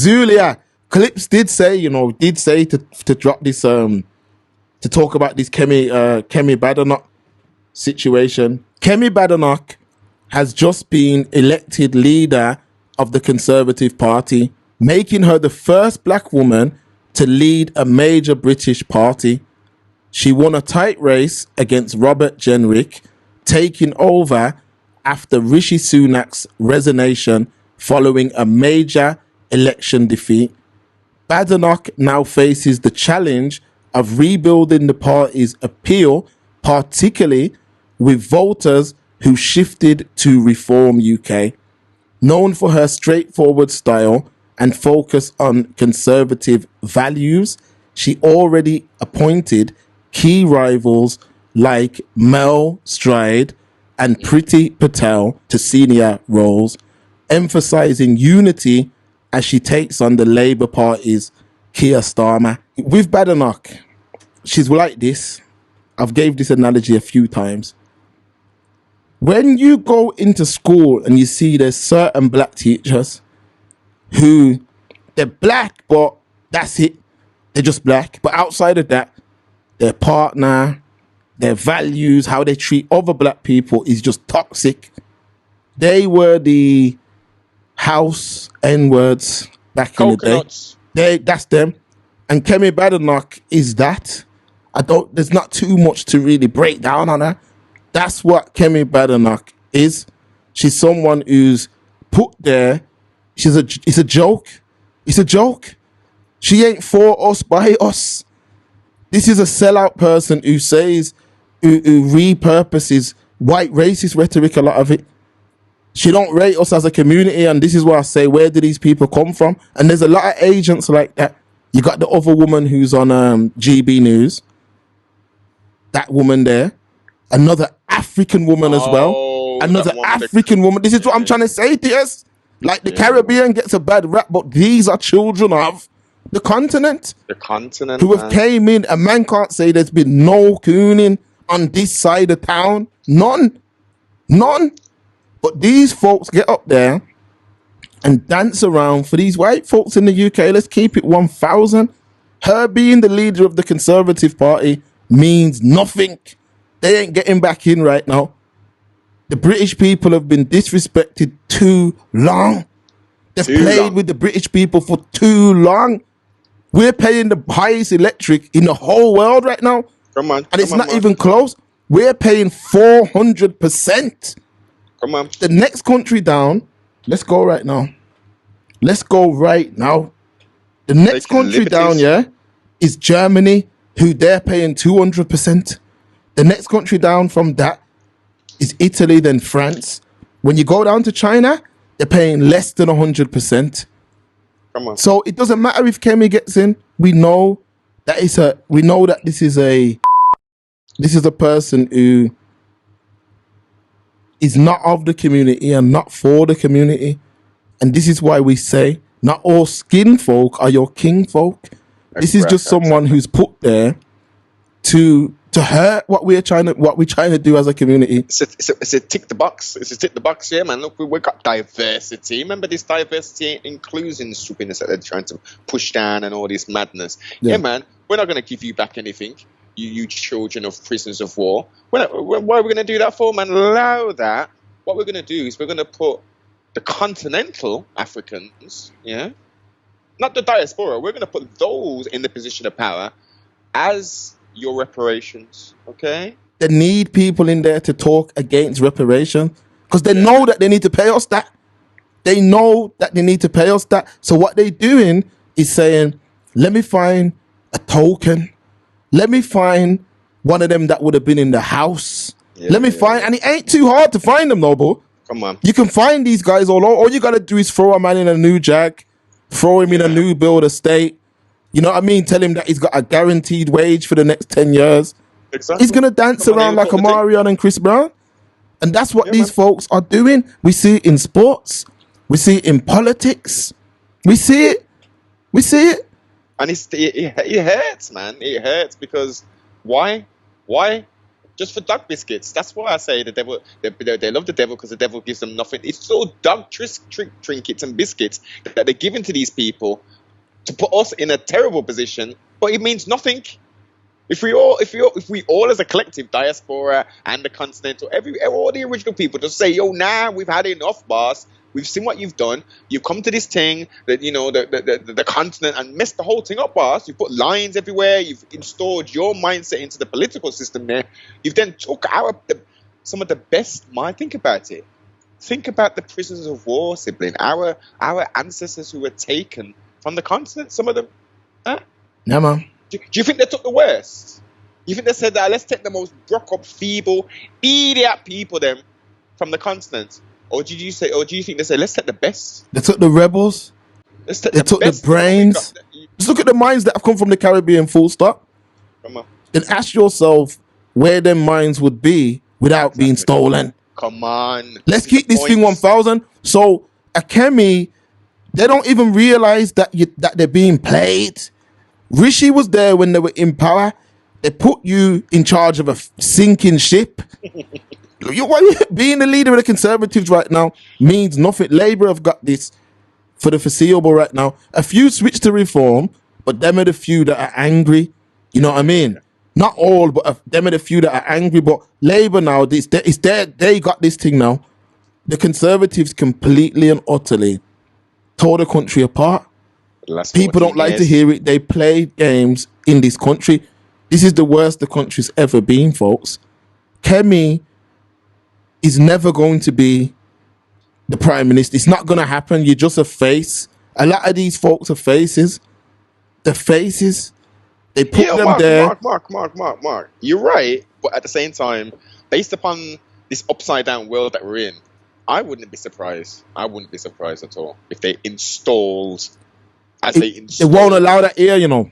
Zulia. Clips did say to drop this to talk about this Kemi Badenoch situation. Kemi Badenoch has just been elected leader of the Conservative Party, making her the first black woman to lead a major British party. She won a tight race against Robert Jenrick, taking over after Rishi Sunak's resignation following a major election defeat. Badenoch now faces the challenge of rebuilding the party's appeal, particularly with voters who shifted to Reform UK. Known for her straightforward style and focus on conservative values, she already appointed key rivals like Mel Stride and Priti Patel to senior roles, emphasizing unity as she takes on the Labour Party's Keir Starmer. With Badenoch, she's like this. I've gave this analogy a few times. When you go into school and you see there's certain black teachers who they're black, but that's it. They're just black. But outside of that, their partner, their values, how they treat other black people is just toxic. They were the house N-words back in the day. That's them. And Kemi Badenoch is that. There's not too much to really break down on her. That's what Kemi Badenoch is. She's someone who's put there. It's a joke. It's a joke. She ain't for us, by us. This is a sellout person who repurposes white racist rhetoric, a lot of it. She don't rate us as a community, and this is why I say, where do these people come from? And there's a lot of agents like that. You got the other woman who's on GB News. That woman there. Another African woman as well. Another African woman. This is what I'm trying to say to you. Like the Caribbean gets a bad rap, but these are children of the continent. The continent. Who have came in. A man can't say there's been no cooning on this side of town. None. But these folks get up there and dance around for these white folks in the UK. Let's keep it 1,000. Her being the leader of the Conservative Party means nothing. They ain't getting back in right now. The British people have been disrespected too long. They've played with the British people for too long. We're paying the highest electric in the whole world right now. Come on. And it's not even close. We're paying 400%. Come on. The next country down, let's go right now. The next country down, is Germany, who they're paying 200%. The next country down from that is Italy, then France. When you go down to China, they're paying less than 100%. Come on. So it doesn't matter if Kemi gets in. We know that this is a person who is not of the community and not for the community. And this is why we say not all skin folk are your king folk. This is just someone who's put there to hurt what we're trying to do as a community. It's a tick the box. It's a tick the box, yeah, man. Look, we've got diversity. Remember this diversity and inclusion stupidness that they're trying to push down and all this madness. Yeah, man. We're not going to give you back anything, you children of prisoners of war. Why are we going to do that for, man? Allow that. What we're going to do is we're going to put the continental Africans, not the diaspora. We're going to put those in the position of power as your reparations, okay? They need people in there to talk against reparation because they know that they need to pay us that. So what they're doing is saying, let me find a token. Let me find one of them that would have been in the house. And it ain't too hard to find them, Noble. Come on. You can find these guys all you got to do is throw a man in a new Jag, throw him in a new build estate. You know what I mean? Tell him that he's got a guaranteed wage for the next 10 years. Exactly. He's going to dance around like a Marion and Chris Brown. And that's what these folks are doing. We see it in sports. We see it in politics. We see it. And it hurts, man. It hurts because why? just for dog biscuits. That's why I say the devil. They love the devil because the devil gives them nothing. It's all dog trinkets and biscuits that they're giving to these people to put us in a terrible position, but it means nothing. If we all as a collective, diaspora and the continental, all the original people, just say, yo, nah, we've had enough, boss. We've seen what you've done. You've come to this thing that, you know, the continent and messed the whole thing up, boss. You've put lines everywhere. You've installed your mindset into the political system there. You've then took some of the best mind. Think about it. Think about the prisoners of war, sibling. Our ancestors who were taken from the continent. Some of them. Huh? Yeah, man. Do you think they took the worst? You think they said that let's take the most broke up, feeble, idiot people them from the continent? Or do you think they said let's take the best? They took the rebels. They took the brains. Just look at the minds that have come from the Caribbean, full stop. Come on. And ask yourself where them minds would be without being stolen. Come on. Let's keep this thing 1,000. So a Kemi, they don't even realize that they're being played. Rishi was there when they were in power. They put you in charge of a sinking ship. Being the leader of the Conservatives right now means nothing. Labour have got this for the foreseeable right now. A few switch to reform, but them are the few that are angry. You know what I mean? Not all, but them are the few that are angry. But Labour now, they got this thing now. The Conservatives completely and utterly tore the country apart. People don't like to hear it. They play games in this country. This is the worst the country's ever been, folks. Kemi is never going to be the Prime Minister. It's not going to happen. You're just a face. A lot of these folks are faces. The faces. They put them there. Mark. You're right. But at the same time, based upon this upside down world that we're in, I wouldn't be surprised. I wouldn't be surprised at all if they installed... They won't allow that here, you know.